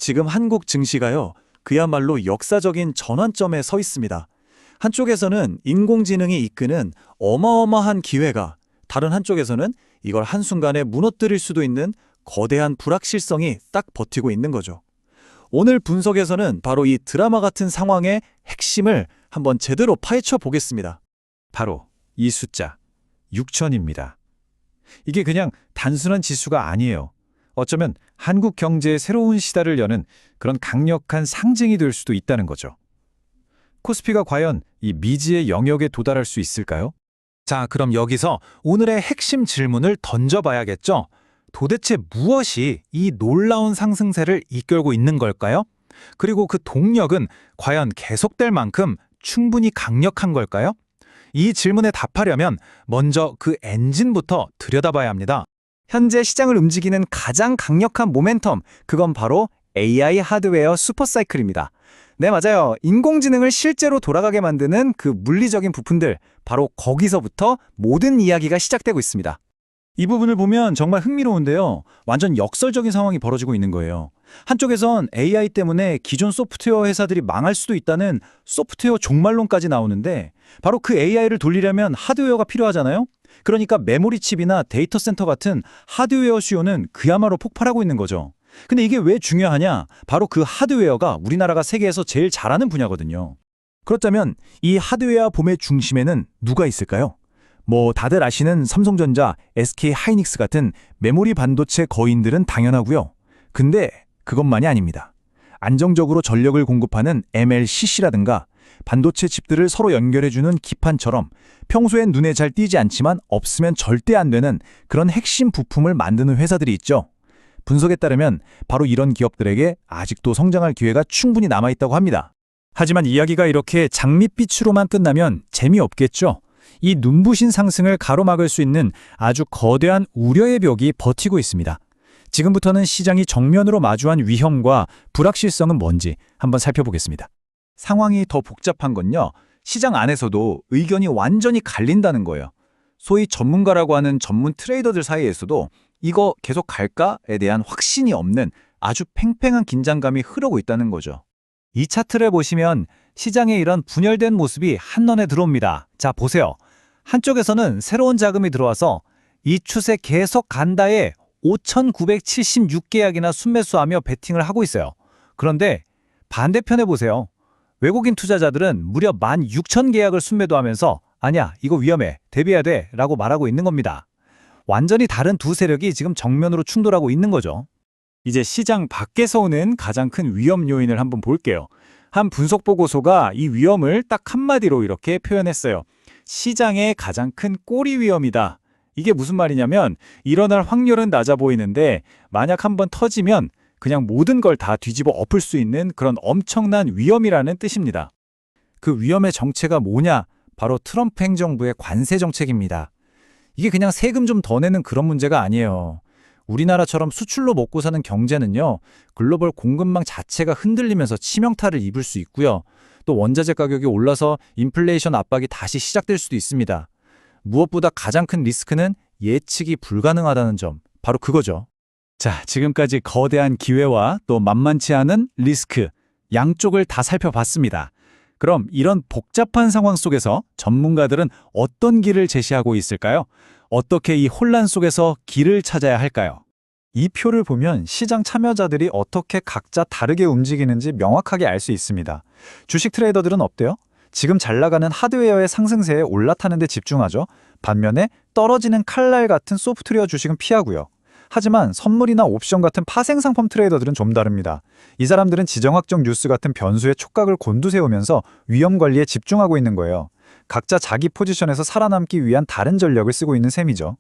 지금 한국 증시가요, 그야말로 역사적인 전환점에 서 있습니다. 한쪽에서는 인공지능이 이끄는 어마어마한 기회가, 다른 한쪽에서는 이걸 한순간에 무너뜨릴 수도 있는 거대한 불확실성이 딱 버티고 있는 거죠. 오늘 분석에서는 바로 이 드라마 같은 상황의 핵심을 한번 제대로 파헤쳐 보겠습니다. 바로 이 숫자 6천입니다. 이게 그냥 단순한 지수가 아니에요. 어쩌면 한국 경제의 새로운 시대를 여는 그런 강력한 상징이 될 수도 있다는 거죠. 코스피가 과연 이 미지의 영역에 도달할 수 있을까요? 자, 그럼 여기서 오늘의 핵심 질문을 던져봐야겠죠? 도대체 무엇이 이 놀라운 상승세를 이끌고 있는 걸까요? 그리고 그 동력은 과연 계속될 만큼 충분히 강력한 걸까요? 이 질문에 답하려면 먼저 그 엔진부터 들여다봐야 합니다. 현재 시장을 움직이는 가장 강력한 모멘텀, 그건 바로 AI 하드웨어 슈퍼사이클입니다. 네, 맞아요. 인공지능을 실제로 돌아가게 만드는 그 물리적인 부품들, 바로 거기서부터 모든 이야기가 시작되고 있습니다. 이 부분을 보면 정말 흥미로운데요. 완전 역설적인 상황이 벌어지고 있는 거예요. 한쪽에선 AI 때문에 기존 소프트웨어 회사들이 망할 수도 있다는 소프트웨어 종말론까지 나오는데, 바로 그 AI를 돌리려면 하드웨어가 필요하잖아요. 그러니까 메모리 칩이나 데이터 센터 같은 하드웨어 수요는 그야말로 폭발하고 있는 거죠. 근데 이게 왜 중요하냐? 바로 그 하드웨어가 우리나라가 세계에서 제일 잘하는 분야거든요. 그렇다면 이 하드웨어 봄의 중심에는 누가 있을까요? 다들 아시는 삼성전자, SK 하이닉스 같은 메모리 반도체 거인들은 당연하고요. 근데 그것만이 아닙니다. 안정적으로 전력을 공급하는 MLCC라든가 반도체 칩들을 서로 연결해주는 기판처럼 평소엔 눈에 잘 띄지 않지만 없으면 절대 안 되는 그런 핵심 부품을 만드는 회사들이 있죠. 분석에 따르면 바로 이런 기업들에게 아직도 성장할 기회가 충분히 남아있다고 합니다. 하지만 이야기가 이렇게 장밋빛으로만 끝나면 재미없겠죠. 이 눈부신 상승을 가로막을 수 있는 아주 거대한 우려의 벽이 버티고 있습니다. 지금부터는 시장이 정면으로 마주한 위험과 불확실성은 뭔지 한번 살펴보겠습니다. 상황이 더 복잡한 건요, 시장 안에서도 의견이 완전히 갈린다는 거예요. 소위 전문가라고 하는 전문 트레이더들 사이에서도 이거 계속 갈까에 대한 확신이 없는 아주 팽팽한 긴장감이 흐르고 있다는 거죠. 이 차트를 보시면 시장의 이런 분열된 모습이 한눈에 들어옵니다. 자, 보세요. 한쪽에서는 새로운 자금이 들어와서 이 추세 계속 간다에 5,976계약이나 순매수하며 베팅을 하고 있어요. 그런데 반대편에 보세요. 외국인 투자자들은 무려 16,000계약을 순매도 하면서 아니야, 이거 위험해, 대비해야 돼 라고 말하고 있는 겁니다. 완전히 다른 두 세력이 지금 정면으로 충돌하고 있는 거죠. 이제 시장 밖에서 오는 가장 큰 위험 요인을 한번 볼게요. 한 분석 보고서가 이 위험을 딱 한마디로 이렇게 표현했어요. 시장의 가장 큰 꼬리 위험이다. 이게 무슨 말이냐면 일어날 확률은 낮아 보이는데 만약 한번 터지면 그냥 모든 걸 다 뒤집어 엎을 수 있는 그런 엄청난 위험이라는 뜻입니다. 그 위험의 정체가 뭐냐? 바로 트럼프 행정부의 관세 정책입니다. 이게 그냥 세금 좀 더 내는 그런 문제가 아니에요. 우리나라처럼 수출로 먹고 사는 경제는요, 글로벌 공급망 자체가 흔들리면서 치명타를 입을 수 있고요. 또 원자재 가격이 올라서 인플레이션 압박이 다시 시작될 수도 있습니다. 무엇보다 가장 큰 리스크는 예측이 불가능하다는 점, 바로 그거죠. 자, 지금까지 거대한 기회와 또 만만치 않은 리스크, 양쪽을 다 살펴봤습니다. 그럼 이런 복잡한 상황 속에서 전문가들은 어떤 길을 제시하고 있을까요? 어떻게 이 혼란 속에서 길을 찾아야 할까요? 이 표를 보면 시장 참여자들이 어떻게 각자 다르게 움직이는지 명확하게 알 수 있습니다. 주식 트레이더들은 어때요? 지금 잘 나가는 하드웨어의 상승세에 올라타는 데 집중하죠. 반면에 떨어지는 칼날 같은 소프트웨어 주식은 피하고요. 하지만 선물이나 옵션 같은 파생상품 트레이더들은 좀 다릅니다. 이 사람들은 지정학적 뉴스 같은 변수에 촉각을 곤두세우면서 위험 관리에 집중하고 있는 거예요. 각자 자기 포지션에서 살아남기 위한 다른 전략을 쓰고 있는 셈이죠.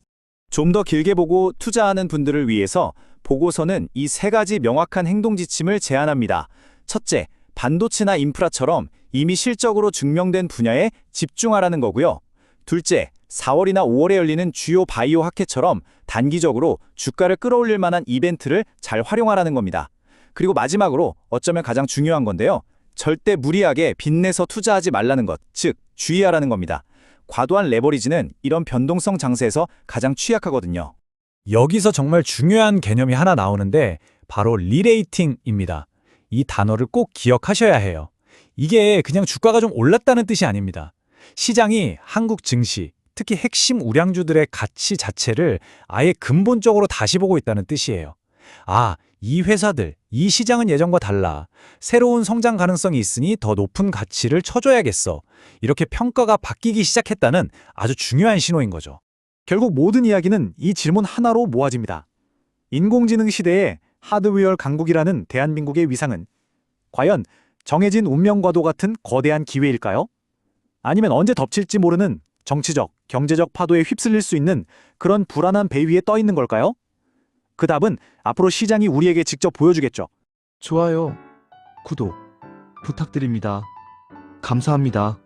좀 더 길게 보고 투자하는 분들을 위해서 보고서는 이 세 가지 명확한 행동 지침을 제안합니다. 첫째, 반도체나 인프라처럼 이미 실적으로 증명된 분야에 집중하라는 거고요. 둘째, 4월이나 5월에 열리는 주요 바이오 학회처럼 단기적으로 주가를 끌어올릴 만한 이벤트를 잘 활용하라는 겁니다. 그리고 마지막으로 어쩌면 가장 중요한 건데요. 절대 무리하게 빚내서 투자하지 말라는 것, 즉 주의하라는 겁니다. 과도한 레버리지는 이런 변동성 장세에서 가장 취약하거든요. 여기서 정말 중요한 개념이 하나 나오는데 바로 리레이팅입니다. 이 단어를 꼭 기억하셔야 해요. 이게 그냥 주가가 좀 올랐다는 뜻이 아닙니다. 시장이 한국 증시, 특히 핵심 우량주들의 가치 자체를 아예 근본적으로 다시 보고 있다는 뜻이에요. 아, 이 회사들, 이 시장은 예전과 달라. 새로운 성장 가능성이 있으니 더 높은 가치를 쳐줘야겠어. 이렇게 평가가 바뀌기 시작했다는 아주 중요한 신호인 거죠. 결국 모든 이야기는 이 질문 하나로 모아집니다. 인공지능 시대의 하드웨어 강국이라는 대한민국의 위상은 과연 정해진 운명과도 같은 거대한 기회일까요? 아니면 언제 덮칠지 모르는 정치적, 경제적 파도에 휩쓸릴 수 있는 그런 불안한 배 위에 떠 있는 걸까요? 그 답은 앞으로 시장이 우리에게 직접 보여주겠죠. 좋아요, 구독 부탁드립니다. 감사합니다.